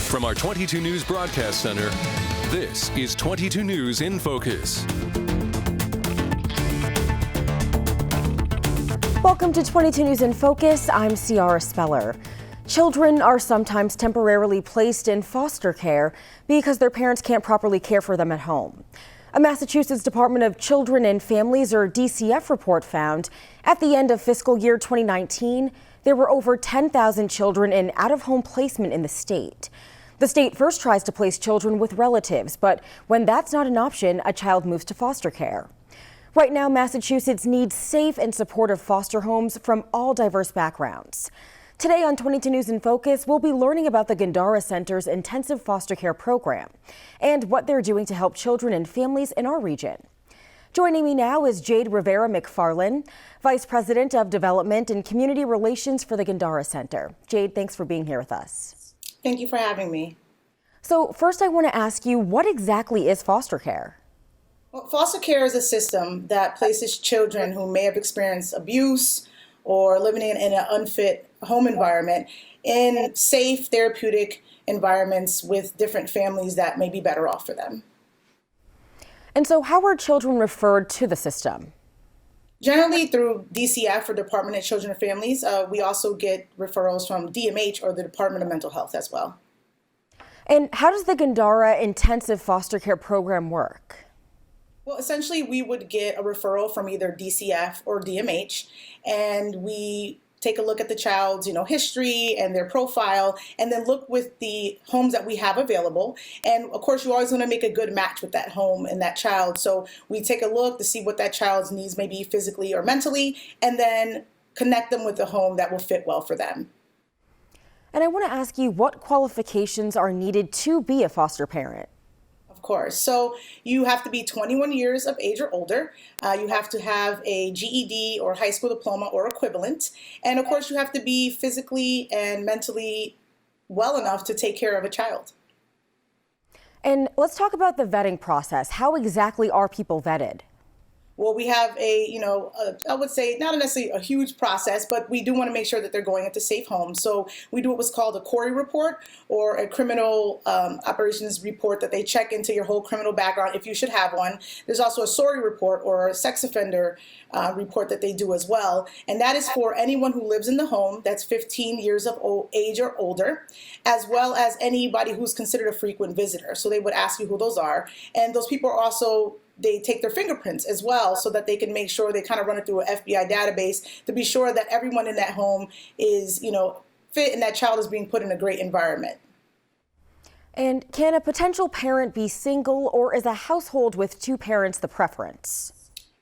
From our 22 News Broadcast Center, this is 22 News in Focus. Welcome to 22 News in Focus. I'm Ciara Speller. Children are sometimes temporarily placed in foster care because their parents can't properly care for them at home. A Massachusetts Department of Children and Families, or DCF, report found at the end of fiscal year 2019, there were over 10,000 children in out-of-home placement in the state. The state first tries to place children with relatives, but when that's not an option, a child moves to foster care. Right now, Massachusetts needs safe and supportive foster homes from all diverse backgrounds. Today on 22 News in Focus, we'll be learning about the Gandara Center's intensive foster care program and what they're doing to help children and families in our region. Joining me now is Jade Rivera McFarlane, Vice President of Development and Community Relations for the Gandara Center. Jade, thanks for being here with us. Thank you for having me. So first, I want to ask you, what exactly is foster care? Well, foster care is a system that places children who may have experienced abuse or living in an unfit home environment in safe, therapeutic environments with different families that may be better off for them. And so how are children referred to the system? Generally through DCF, or Department of Children and Families. We also get referrals from DMH, or the Department of Mental Health, as well. And how does the Gandara intensive foster care program work? Well, essentially, we would get a referral from either DCF or DMH, and we take a look at the child's, history and their profile, and then look with the homes that we have available. And of course, you always want to make a good match with that home and that child. So we take a look to see what that child's needs may be physically or mentally, and then connect them with a home that will fit well for them. And I want to ask you, what qualifications are needed to be a foster parent? Of course. So you have to be 21 years of age or older. You have to have a GED or high school diploma or equivalent. And of course, you have to be physically and mentally well enough to take care of a child. And let's talk about the vetting process. How exactly are people vetted? Well, we have I would say not necessarily a huge process, but we do want to make sure that they're going into safe homes. So we do what's called a CORI report, or a criminal operations report, that they check into your whole criminal background if you should have one. There's also a SORI report, or a sex offender report, that they do as well. And that is for anyone who lives in the home that's 15 years of age or older, as well as anybody who's considered a frequent visitor. So they would ask you who those are. And those people are also, they take their fingerprints as well, so that they can make sure they kind of run it through an FBI database to be sure that everyone in that home is, fit, and that child is being put in a great environment. And can a potential parent be single, or is a household with two parents the preference?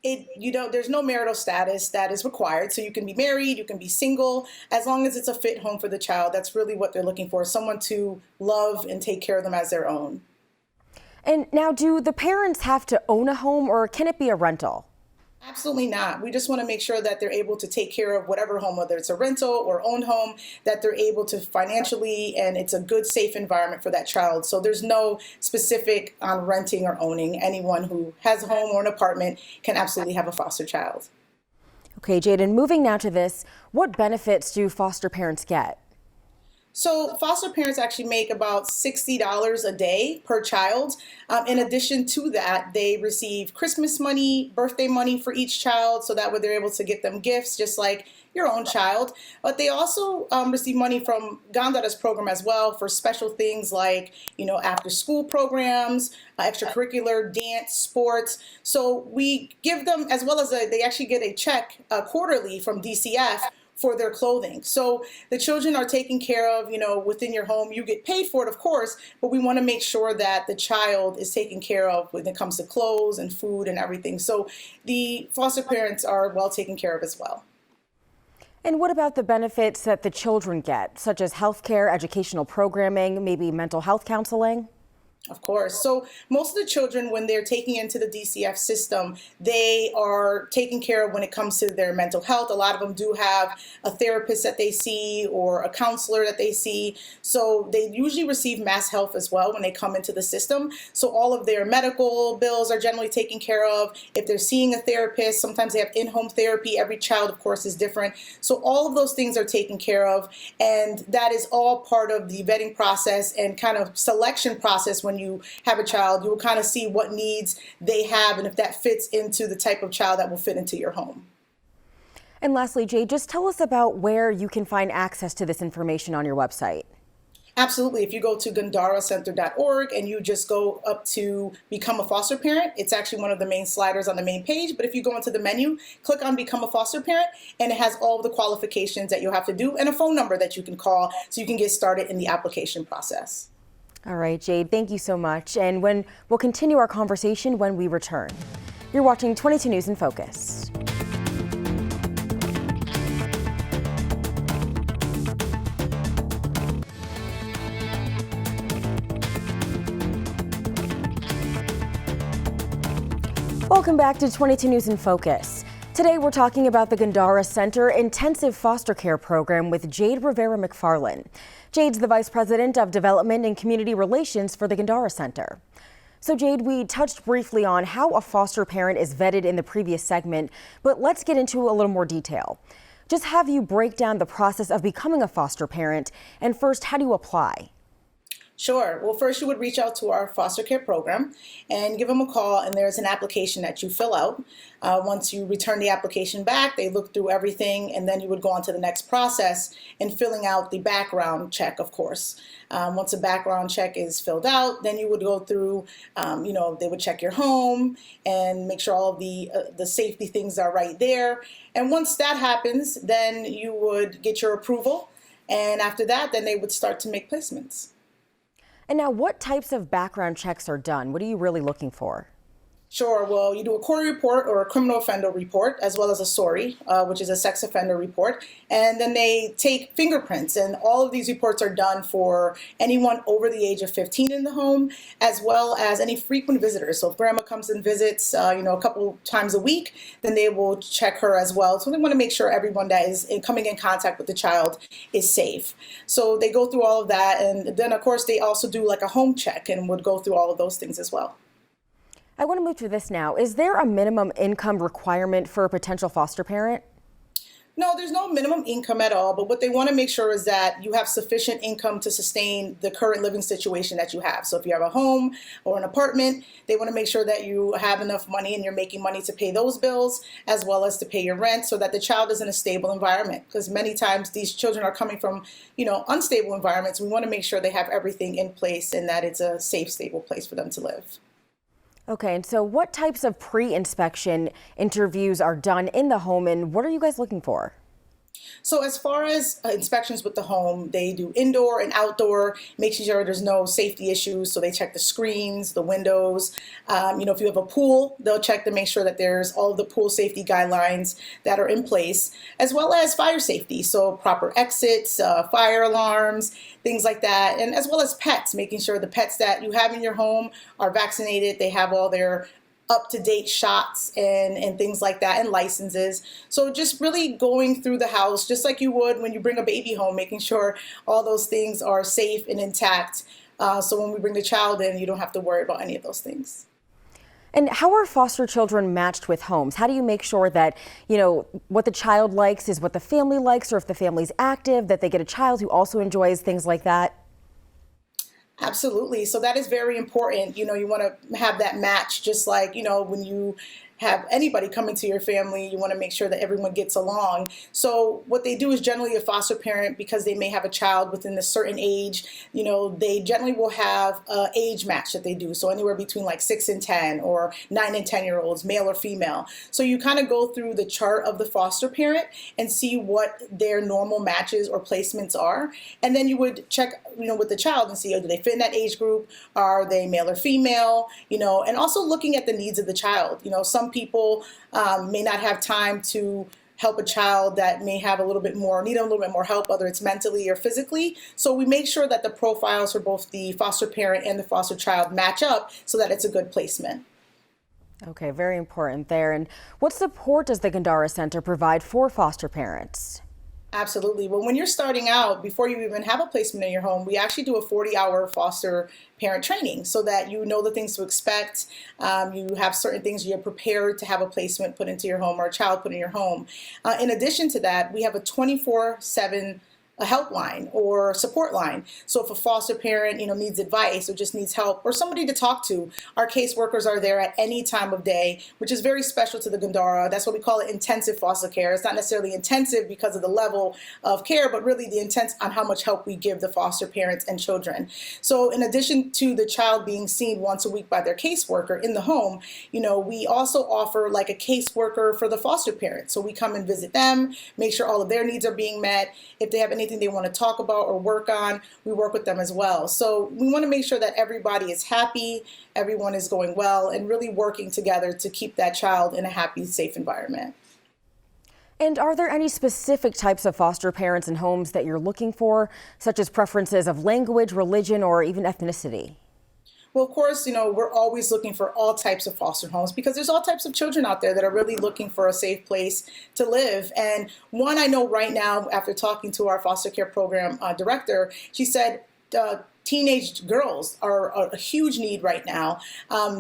There's no marital status that is required. So you can be married, you can be single, as long as it's a fit home for the child. That's really what they're looking for, someone to love and take care of them as their own. And now, do the parents have to own a home, or can it be a rental? Absolutely not. We just want to make sure that they're able to take care of whatever home, whether it's a rental or owned home, that they're able to financially, and it's a good, safe environment for that child. So there's no specific on renting or owning. Anyone who has a home or an apartment can absolutely have a foster child. Okay, Jaden, moving now to this, what benefits do foster parents get? So foster parents actually make about $60 a day per child. In addition to that, they receive Christmas money, birthday money for each child, so that way they're able to get them gifts just like your own child. But they also receive money from Gandara's program as well for special things like, after school programs, extracurricular, dance, sports. So we give them, as well as they actually get a check quarterly from DCF for their clothing. So the children are taken care of, within your home. You get paid for it, of course, but we want to make sure that the child is taken care of when it comes to clothes and food and everything. So the foster parents are well taken care of as well. And what about the benefits that the children get, such as health care, educational programming, maybe mental health counseling? Of course. So most of the children, when they're taking into the DCF system, they are taken care of when it comes to their mental health. A lot of them do have a therapist that they see or a counselor that they see. So they usually receive mass health as well when they come into the system. So all of their medical bills are generally taken care of. If they're seeing a therapist, sometimes they have in-home therapy. Every child, of course, is different. So all of those things are taken care of. And that is all part of the vetting process and kind of selection process. When you have a child, you will kind of see what needs they have and if that fits into the type of child that will fit into your home. And lastly, Jade, just tell us about where you can find access to this information on your website. Absolutely. If you go to gandaracenter.org and you just go up to Become a Foster Parent, it's actually one of the main sliders on the main page. But if you go into the menu, click on Become a Foster Parent, and it has all of the qualifications that you'll have to do and a phone number that you can call so you can get started in the application process. All right, Jade, thank you so much. And we'll continue our conversation when we return. You're watching 22 News in Focus. Welcome back to 22 News in Focus. Today we're talking about the Gandara Center Intensive Foster Care Program with Jade Rivera McFarland. Jade's the Vice President of Development and Community Relations for the Gandara Center. So Jade, we touched briefly on how a foster parent is vetted in the previous segment, but let's get into a little more detail. Just have you break down the process of becoming a foster parent, and first, how do you apply? Sure. Well, first you would reach out to our foster care program and give them a call, and there's an application that you fill out. Once you return the application back, they look through everything, and then you would go on to the next process in filling out the background check, of course. Once the background check is filled out, then you would go through, they would check your home and make sure all of the safety things are right there. And once that happens, then you would get your approval, and after that, then they would start to make placements. And now, what types of background checks are done? What are you really looking for? Sure. Well, you do a CORI report or a criminal offender report, as well as a SORI, which is a sex offender report. And then they take fingerprints. And all of these reports are done for anyone over the age of 15 in the home, as well as any frequent visitors. So if grandma comes and visits, a couple times a week, then they will check her as well. So they want to make sure everyone that is coming in contact with the child is safe. So they go through all of that. And then, of course, they also do like a home check and would go through all of those things as well. I want to move to this now. Is there a minimum income requirement for a potential foster parent? No, there's no minimum income at all, but what they want to make sure is that you have sufficient income to sustain the current living situation that you have. So if you have a home or an apartment, they want to make sure that you have enough money and you're making money to pay those bills as well as to pay your rent so that the child is in a stable environment. Because many times these children are coming from, unstable environments. We want to make sure they have everything in place and that it's a safe, stable place for them to live. Okay, and so what types of pre-inspection interviews are done in the home, and what are you guys looking for? So as far as inspections with the home, they do indoor and outdoor, making sure there's no safety issues. So they check the screens, the windows. If you have a pool, they'll check to make sure that there's all of the pool safety guidelines that are in place, as well as fire safety. So proper exits, fire alarms, things like that. And as well as pets, making sure the pets that you have in your home are vaccinated. They have all their up-to-date shots and things like that, and licenses. So just really going through the house just like you would when you bring a baby home, making sure all those things are safe and intact. So when we bring the child in, you don't have to worry about any of those things. And how are foster children matched with homes? How do you make sure that, what the child likes is what the family likes, or if the family's active, that they get a child who also enjoys things like that? Absolutely. So that is very important. You want to have that match, just like, when you have anybody come into your family, you want to make sure that everyone gets along. So what they do is generally a foster parent, because they may have a child within a certain age, they generally will have an age match that they do. So anywhere between like 6 and 10 or 9 and 10-year-olds, male or female. So you kind of go through the chart of the foster parent and see what their normal matches or placements are. And then you would check, with the child and see, do they fit in that age group? Are they male or female? And also looking at the needs of the child. Some people may not have time to help a child that may have need a little bit more help, whether it's mentally or physically. So we make sure that the profiles for both the foster parent and the foster child match up so that it's a good placement. Okay, very important there. And what support does the Gandara Center provide for foster parents? Absolutely. Well, when you're starting out, before you even have a placement in your home, we actually do a 40-hour foster parent training so that you know the things to expect. You have certain things you're prepared to have a placement put into your home or a child put in your home. In addition to that, we have a 24/7 a helpline or support line. So if a foster parent, needs advice or just needs help or somebody to talk to, our caseworkers are there at any time of day, which is very special to the Gandara. That's what we call it, intensive foster care. It's not necessarily intensive because of the level of care, but really the intent on how much help we give the foster parents and children. So in addition to the child being seen once a week by their caseworker in the home, we also offer like a caseworker for the foster parents. So we come and visit them, make sure all of their needs are being met. If they have anything they want to talk about or work on, we work with them as well. So we want to make sure that everybody is happy, everyone is going well, and really working together to keep that child in a happy, safe environment. And are there any specific types of foster parents and homes that you're looking for, such as preferences of language, religion, or even ethnicity? Well, of course, we're always looking for all types of foster homes because there's all types of children out there that are really looking for a safe place to live. And one I know right now, after talking to our foster care program director, she said teenage girls are a huge need right now.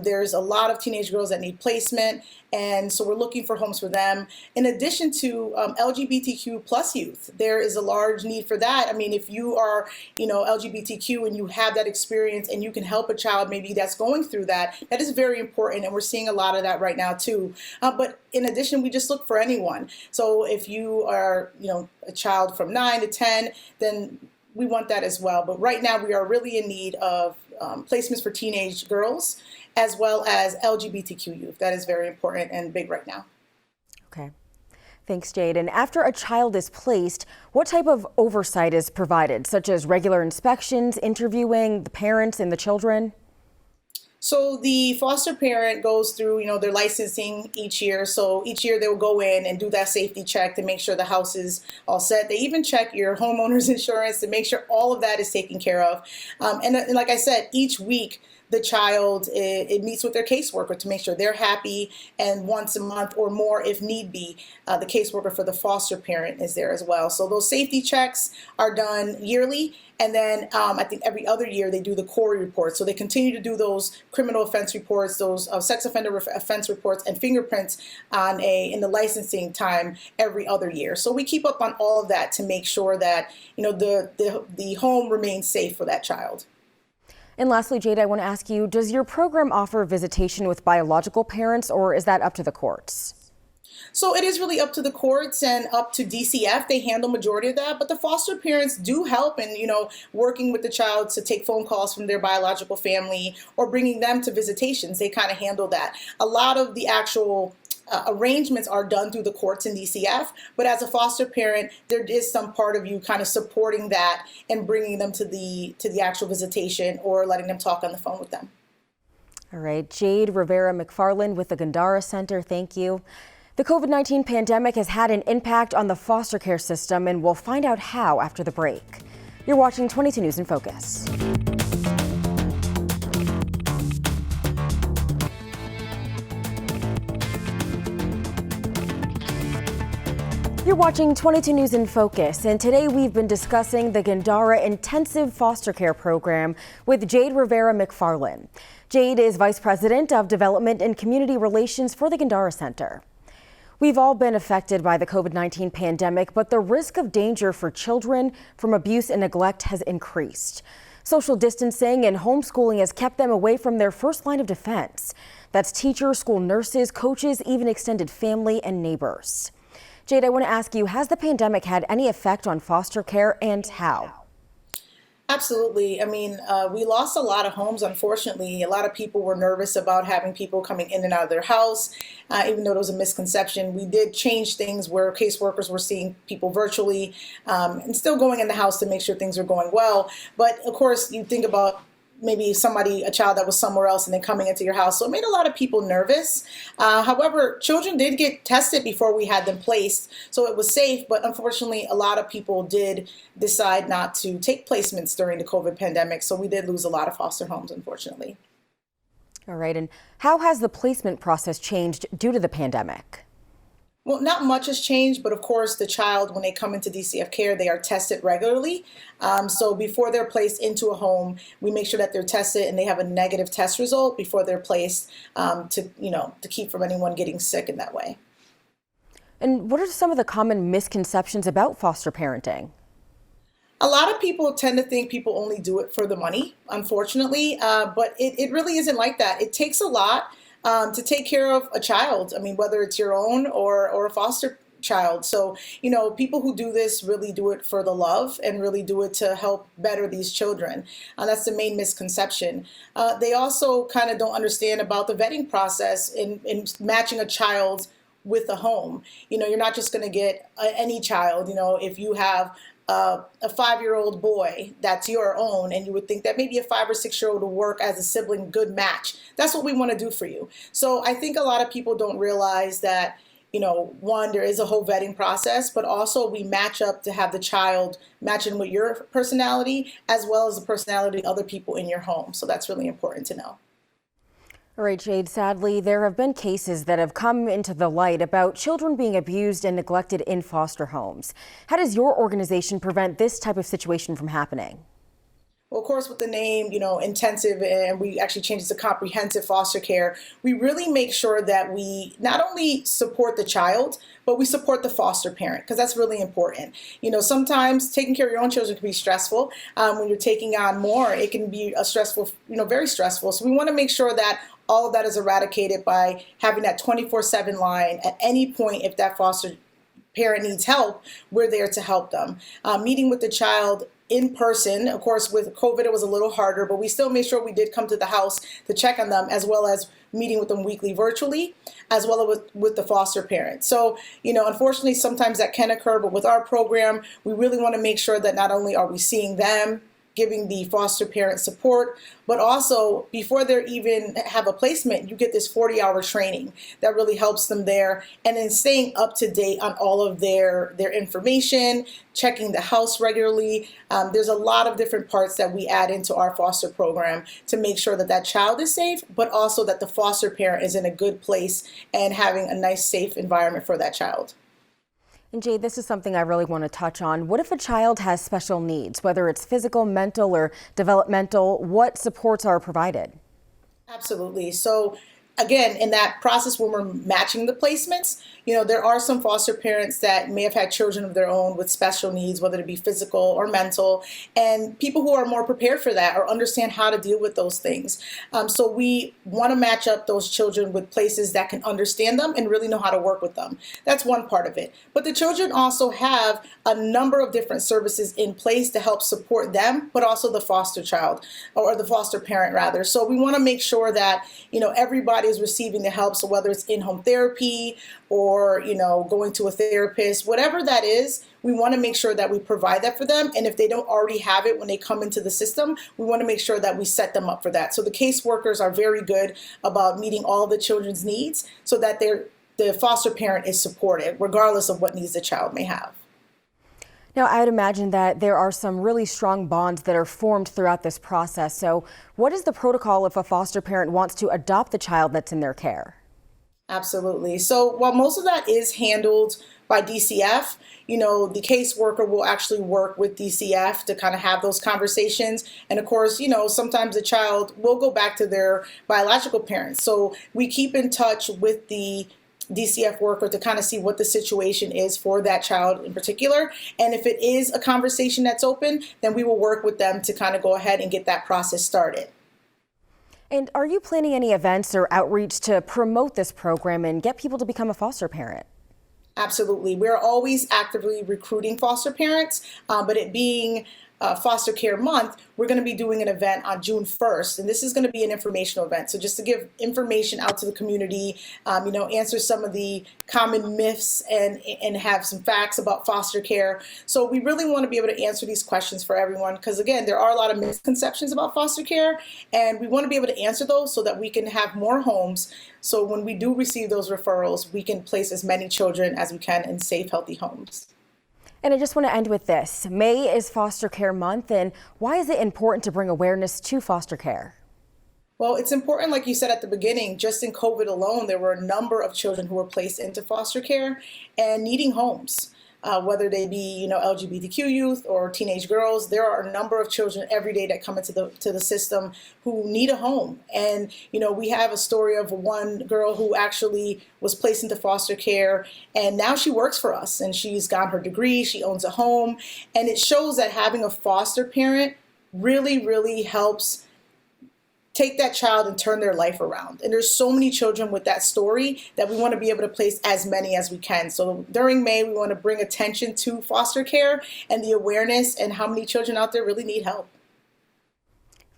There's a lot of teenage girls that need placement, and so we're looking for homes for them. In addition to LGBTQ plus youth, there is a large need for that. I mean, if you are, LGBTQ and you have that experience and you can help a child maybe that's going through that, that is very important, and we're seeing a lot of that right now too. But in addition, we just look for anyone. So if you are, a child from 9 to 10, then we want that as well. But right now we are really in need of placements for teenage girls as well as LGBTQ youth. That is very important and big right now. Okay. Thanks, Jade. And after a child is placed, what type of oversight is provided, such as regular inspections, interviewing the parents and the children? So the foster parent goes through, their licensing each year. So each year they will go in and do that safety check to make sure the house is all set. They even check your homeowner's insurance to make sure all of that is taken care of. And like I said, each week the child, it meets with their caseworker to make sure they're happy, and once a month or more if need be, the caseworker for the foster parent is there as well. So those safety checks are done yearly, and then I think every other year they do the CORE report. So they continue to do those criminal offense reports, those sex offender offense reports, and fingerprints in the licensing time every other year. So we keep up on all of that to make sure that the home remains safe for that child. And lastly, Jade, I want to ask you, does your program offer visitation with biological parents, or is that up to the courts? So it is really up to the courts and up to DCF. They handle majority of that, but the foster parents do help in, working with the child to take phone calls from their biological family or bringing them to visitations. They kind of handle that. A lot of the actual arrangements are done through the courts in DCF, but as a foster parent, there is some part of you kind of supporting that and bringing them to the actual visitation or letting them talk on the phone with them. All right, Jade Rivera McFarland with the Gandara Center, thank you. The COVID-19 pandemic has had an impact on the foster care system, and we'll find out how after the break. You're watching 22 News in Focus. You're watching 22 News in Focus, and today we've been discussing the Gandara Intensive Foster Care Program with Jade Rivera McFarland. Jade is Vice President of Development and Community Relations for the Gandara Center. We've all been affected by the COVID-19 pandemic, but the risk of danger for children from abuse and neglect has increased. Social distancing and homeschooling has kept them away from their first line of defense. That's teachers, school nurses, coaches, even extended family and neighbors. Jade, I want to ask you, has the pandemic had any effect on foster care, and how? Absolutely. I mean, we lost a lot of homes, unfortunately. A lot of people were nervous about having people coming in and out of their house, even though there was a misconception. We did change things where caseworkers were seeing people virtually and still going in the house to make sure things are going well. But of course, you think about maybe a child that was somewhere else and then coming into your house. So it made a lot of people nervous. However, children did get tested before we had them placed, so it was safe. But unfortunately, a lot of people did decide not to take placements during the COVID pandemic. So we did lose a lot of foster homes, unfortunately. All right. And how has the placement process changed due to the pandemic? Well, not much has changed, but of course, the child, when they come into DCF care, they are tested regularly. So before they're placed into a home, we make sure that they're tested and they have a negative test result before they're placed to keep from anyone getting sick in that way. And what are some of the common misconceptions about foster parenting? A lot of people tend to think people only do it for the money, unfortunately, but it really isn't like that. It takes a lot to take care of a child. I mean, whether it's your own or a foster child. So, people who do this really do it for the love and really do it to help better these children. That's the main misconception. They also kind of don't understand about the vetting process in matching a child with a home. You're not just going to get any child. If you have a 5-year-old boy that's your own, and you would think that maybe a 5 or 6-year-old will work as a sibling good match. That's what we want to do for you. So I think a lot of people don't realize that, one, there is a whole vetting process, but also we match up to have the child matching with your personality as well as the personality of other people in your home. So that's really important to know. All right, Jade, sadly, there have been cases that have come into the light about children being abused and neglected in foster homes. How does your organization prevent this type of situation from happening? Well, of course, with the name, intensive, and we actually changed it to comprehensive foster care, we really make sure that we not only support the child, but we support the foster parent, because that's really important. Sometimes taking care of your own children can be stressful. When you're taking on more, it can be very stressful. So we want to make sure that all of that is eradicated by having that 24/7 line at any point. If that foster parent needs help, we're there to help them. Meeting with the child in person. Of course, with COVID, it was a little harder, but we still made sure we did come to the house to check on them, as well as meeting with them weekly virtually, as well as with the foster parent. So, unfortunately, sometimes that can occur, but with our program, we really want to make sure that not only are we seeing them, giving the foster parent support, but also before they even have a placement, you get this 40-hour training that really helps them there. And then staying up to date on all of their information, checking the house regularly. There's a lot of different parts that we add into our foster program to make sure that that child is safe, but also that the foster parent is in a good place and having a nice, safe environment for that child. And Jade, this is something I really want to touch on. What if a child has special needs, whether it's physical, mental, or developmental? What supports are provided? Absolutely. So again, in that process when we're matching the placements, there are some foster parents that may have had children of their own with special needs, whether it be physical or mental, and people who are more prepared for that or understand how to deal with those things. So we want to match up those children with places that can understand them and really know how to work with them. That's one part of it. But the children also have a number of different services in place to help support them, but also the foster child or the foster parent rather. So we want to make sure that, everybody is receiving the help. So whether it's in-home therapy or, going to a therapist, whatever that is, we want to make sure that we provide that for them. And if they don't already have it when they come into the system, we want to make sure that we set them up for that. So the caseworkers are very good about meeting all the children's needs so that the foster parent is supported, regardless of what needs the child may have. Now, I would imagine that there are some really strong bonds that are formed throughout this process. So what is the protocol if a foster parent wants to adopt the child that's in their care? Absolutely. So while most of that is handled by DCF, the caseworker will actually work with DCF to kind of have those conversations. And of course, sometimes the child will go back to their biological parents. So we keep in touch with the DCF worker to kind of see what the situation is for that child in particular. And if it is a conversation that's open, then we will work with them to kind of go ahead and get that process started. And are you planning any events or outreach to promote this program and get people to become a foster parent? Absolutely. We're always actively recruiting foster parents, but it being Foster Care Month, we're going to be doing an event on June 1st, and this is going to be an informational event. So just to give information out to the community, answer some of the common myths and have some facts about foster care. So we really want to be able to answer these questions for everyone because, again, there are a lot of misconceptions about foster care, and we want to be able to answer those so that we can have more homes. So when we do receive those referrals, we can place as many children as we can in safe, healthy homes. And I just want to end with this. May is Foster Care Month, and why is it important to bring awareness to foster care? Well, it's important, like you said at the beginning, just in COVID alone, there were a number of children who were placed into foster care and needing homes. Whether they be, LGBTQ youth or teenage girls, there are a number of children every day that come into the system who need a home. And, we have a story of one girl who actually was placed into foster care, and now she works for us, and she's got her degree, she owns a home, and it shows that having a foster parent really, really helps take that child and turn their life around. And there's so many children with that story that we want to be able to place as many as we can. So during May, we want to bring attention to foster care and the awareness and how many children out there really need help.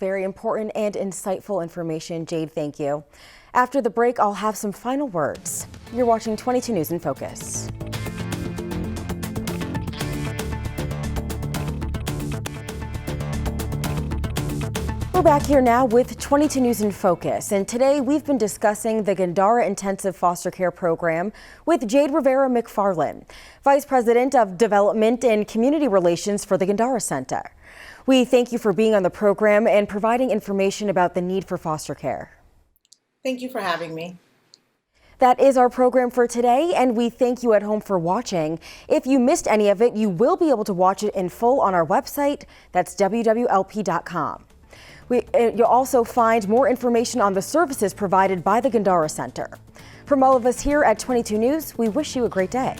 Very important and insightful information, Jade. Thank you. After the break, I'll have some final words. You're watching 22 News in Focus. We're back here now with 22 News in Focus, and today we've been discussing the Gandara Intensive Foster Care Program with Jade Rivera McFarland, Vice President of Development and Community Relations for the Gandara Center. We thank you for being on the program and providing information about the need for foster care. Thank you for having me. That is our program for today, and we thank you at home for watching. If you missed any of it, you will be able to watch it in full on our website. That's wwlp.com. You'll also find more information on the services provided by the Gandara Center. From all of us here at 22 News, we wish you a great day.